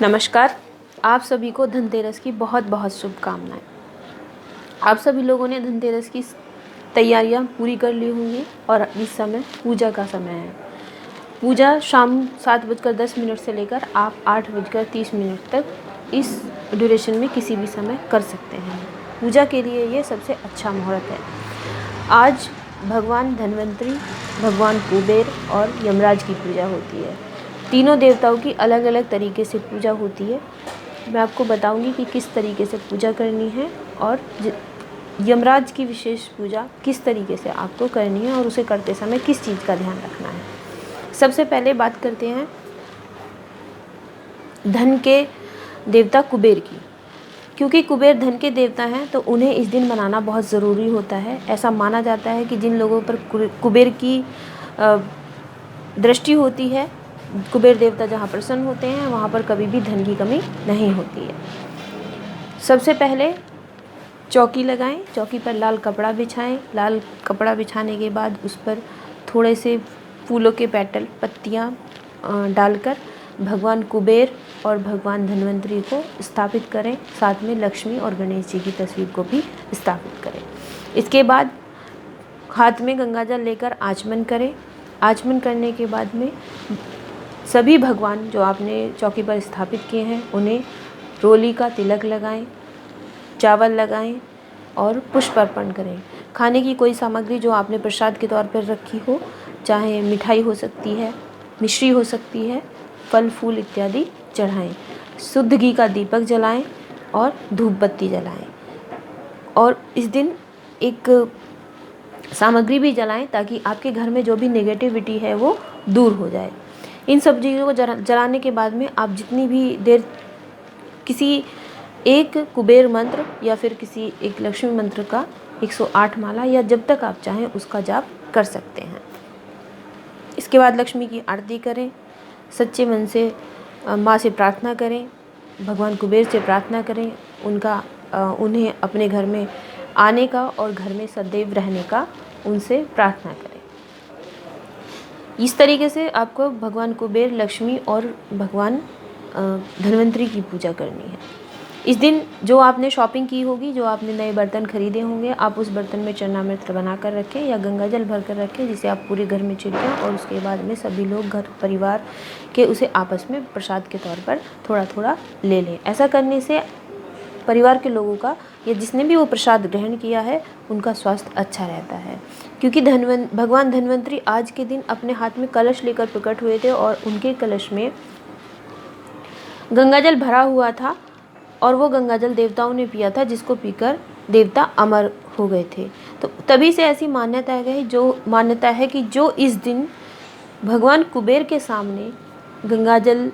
नमस्कार। आप सभी को धनतेरस की बहुत बहुत शुभकामनाएं। आप सभी लोगों ने धनतेरस की तैयारियां पूरी कर ली होंगी और इस समय पूजा का समय है। पूजा शाम 7:10 से लेकर आप 8:30 तक इस ड्यूरेशन में किसी भी समय कर सकते हैं। पूजा के लिए ये सबसे अच्छा मुहूर्त है। आज भगवान धन्वंतरी, भगवान कुबेर और यमराज की पूजा होती है। तीनों देवताओं की अलग अलग तरीके से पूजा होती है। मैं आपको बताऊंगी कि किस तरीके से पूजा करनी है और यमराज की विशेष पूजा किस तरीके से आपको करनी है और उसे करते समय किस चीज़ का ध्यान रखना है। सबसे पहले बात करते हैं धन के देवता कुबेर की। क्योंकि कुबेर धन के देवता हैं तो उन्हें इस दिन मनाना बहुत ज़रूरी होता है। ऐसा माना जाता है कि जिन लोगों पर कुबेर की दृष्टि होती है, कुबेर देवता जहाँ प्रसन्न होते हैं वहाँ पर कभी भी धन की कमी नहीं होती है। सबसे पहले चौकी लगाएं, चौकी पर लाल कपड़ा बिछाएं। लाल कपड़ा बिछाने के बाद उस पर थोड़े से फूलों के पेटल, पत्तियाँ डालकर भगवान कुबेर और भगवान धन्वंतरी को स्थापित करें। साथ में लक्ष्मी और गणेश जी की तस्वीर को भी स्थापित करें। इसके बाद हाथ में गंगाजल लेकर आचमन करें। आचमन करने के बाद में सभी भगवान जो आपने चौकी पर स्थापित किए हैं उन्हें रोली का तिलक लगाएं, चावल लगाएं और पुष्प अर्पण करें। खाने की कोई सामग्री जो आपने प्रसाद के तौर पर रखी हो, चाहे मिठाई हो सकती है, मिश्री हो सकती है, फल फूल इत्यादि चढ़ाएं। शुद्ध घी का दीपक जलाएं और धूप बत्ती जलाएं। और इस दिन एक सामग्री भी जलाएं ताकि आपके घर में जो भी नेगेटिविटी है वो दूर हो जाए। इन सब चीज़ों को जलाने के बाद में आप जितनी भी देर किसी एक कुबेर मंत्र या फिर किसी एक लक्ष्मी मंत्र का 108 माला या जब तक आप चाहें उसका जाप कर सकते हैं। इसके बाद लक्ष्मी की आरती करें। सच्चे मन से माँ से प्रार्थना करें, भगवान कुबेर से प्रार्थना करें उन्हें अपने घर में आने का और घर में सदैव रहने का उनसे प्रार्थना करें। इस तरीके से आपको भगवान कुबेर, लक्ष्मी और भगवान धन्वंतरी की पूजा करनी है। इस दिन जो आपने शॉपिंग की होगी, जो आपने नए बर्तन खरीदे होंगे, आप उस बर्तन में चरणामृत बना कर रखें या गंगाजल भर कर रखें, जिसे आप पूरे घर में छिड़कें और उसके बाद में सभी लोग घर परिवार के उसे आपस में प्रसाद के तौर पर थोड़ा थोड़ा ले लें। ऐसा करने से परिवार के लोगों का या जिसने भी वो प्रसाद ग्रहण किया है उनका स्वास्थ्य अच्छा रहता है। क्योंकि भगवान धन्वंतरी आज के दिन अपने हाथ में कलश लेकर प्रकट हुए थे और उनके कलश में गंगाजल भरा हुआ था और वो गंगाजल देवताओं ने पिया था, जिसको पीकर देवता अमर हो गए थे। तो तभी से ऐसी मान्यता है कि जो इस दिन भगवान कुबेर के सामने गंगाजल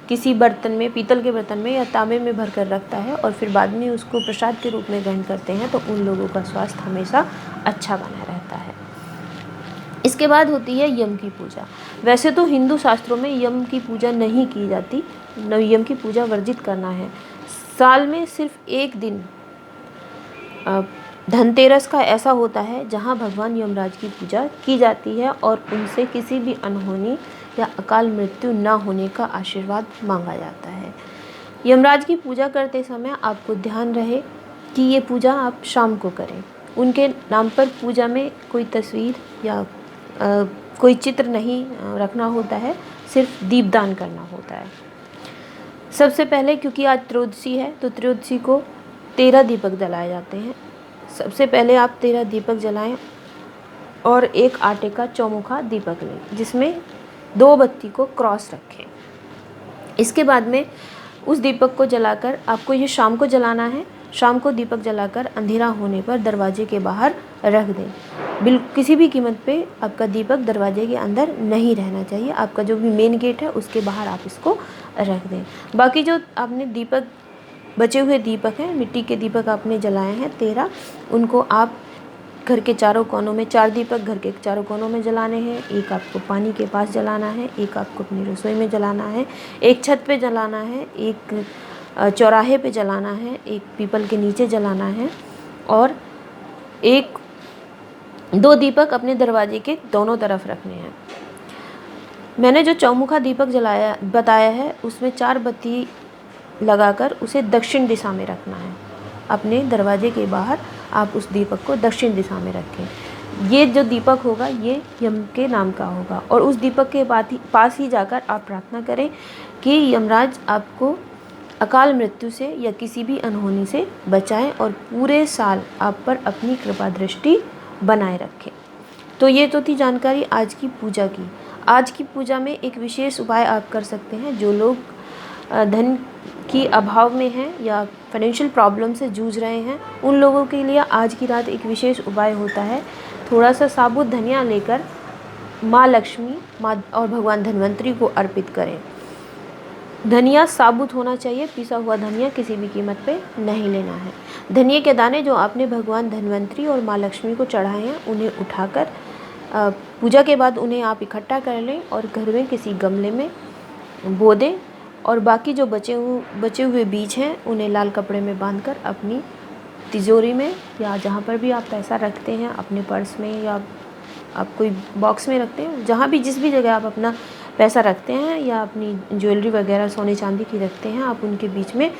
किसी बर्तन में, पीतल के बर्तन में या तांबे में भर कर रखता है और फिर बाद में उसको प्रसाद के रूप में ग्रहण करते हैं तो उन लोगों का स्वास्थ्य हमेशा अच्छा बना रहता है। इसके बाद होती है यम की पूजा। वैसे तो हिंदू शास्त्रों में यम की पूजा नहीं की जाती, यम की पूजा वर्जित करना है। साल में सिर्फ एक दिन धनतेरस का ऐसा होता है जहाँ भगवान यमराज की पूजा की जाती है और उनसे किसी भी अनहोनी या अकाल मृत्यु न होने का आशीर्वाद मांगा जाता है। यमराज की पूजा करते समय आपको ध्यान रहे कि ये पूजा आप शाम को करें। उनके नाम पर पूजा में कोई तस्वीर या कोई चित्र नहीं रखना होता है, सिर्फ दीपदान करना होता है। सबसे पहले क्योंकि आज त्रयोदशी है तो त्रयोदशी को 13 दीपक जलाए जाते हैं। सबसे पहले आप 13 दीपक जलाएं और एक आटे का चौमुखा दीपक लें जिसमें 2 बत्ती को क्रॉस रखें। इसके बाद में उस दीपक को जलाकर आपको ये शाम को जलाना है। शाम को दीपक जलाकर अंधेरा होने पर दरवाजे के बाहर रख दें। किसी भी कीमत पे आपका दीपक दरवाजे के अंदर नहीं रहना चाहिए। आपका जो भी मेन गेट है उसके बाहर आप इसको रख दें। बाकी जो आपने दीपक, बचे हुए दीपक हैं, मिट्टी के दीपक आपने जलाए हैं 13, उनको आप घर के चारों कोनों में, 4 दीपक घर के चारों कोनों में जलाने हैं। एक आपको पानी के पास जलाना है, एक आपको अपनी रसोई में जलाना है, एक छत पे जलाना है, एक चौराहे पे जलाना है, एक पीपल के नीचे जलाना है और 2 दीपक अपने दरवाजे के दोनों तरफ रखने हैं। मैंने जो चौमुखा दीपक जलाया बताया है उसमें 4 बत्ती लगाकर उसे दक्षिण दिशा में रखना है। अपने दरवाजे के बाहर आप उस दीपक को दक्षिण दिशा में रखें। ये जो दीपक होगा ये यम के नाम का होगा और उस दीपक के पास ही जाकर आप प्रार्थना करें कि यमराज आपको अकाल मृत्यु से या किसी भी अनहोनी से बचाएं और पूरे साल आप पर अपनी कृपा दृष्टि बनाए रखें। तो ये तो थी जानकारी आज की पूजा की। आज की पूजा में एक विशेष उपाय आप कर सकते हैं। जो लोग धन की अभाव में हैं या फाइनेंशियल प्रॉब्लम से जूझ रहे हैं उन लोगों के लिए आज की रात एक विशेष उपाय होता है। थोड़ा सा साबुत धनिया लेकर माँ लक्ष्मी माँ और भगवान धन्वंतरी को अर्पित करें। धनिया साबुत होना चाहिए, पिसा हुआ धनिया किसी भी कीमत पे नहीं लेना है। धनिया के दाने जो आपने भगवान धन्वंतरी और माँ लक्ष्मी को चढ़ाए हैं उन्हें उठाकर पूजा के बाद उन्हें आप इकट्ठा कर लें और घर में किसी गमले में बो दें और बाकी जो बचे हुए बीज हैं उन्हें लाल कपड़े में बांधकर अपनी तिजोरी में या जहाँ पर भी आप पैसा रखते हैं, अपने पर्स में या आप कोई बॉक्स में रखते हैं, जहाँ भी जिस भी जगह आप अपना पैसा रखते हैं या अपनी ज्वेलरी वगैरह सोने चांदी की रखते हैं, आप उनके बीच में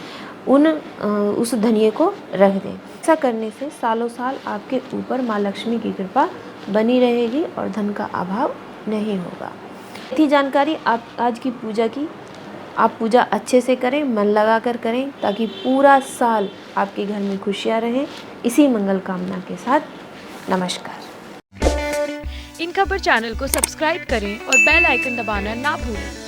उस धनिये को रख दें। ऐसा करने से सालों साल आपके ऊपर माँ लक्ष्मी की कृपा बनी रहेगी और धन का अभाव नहीं होगा। इतनी जानकारी आप आज की पूजा की। आप पूजा अच्छे से करें, मन लगा कर करें ताकि पूरा साल आपके घर में खुशियाँ रहें। इसी मंगल कामना के साथ नमस्कार। इन खबर चैनल को सब्सक्राइब करें और बेल आइकन दबाना ना भूलें।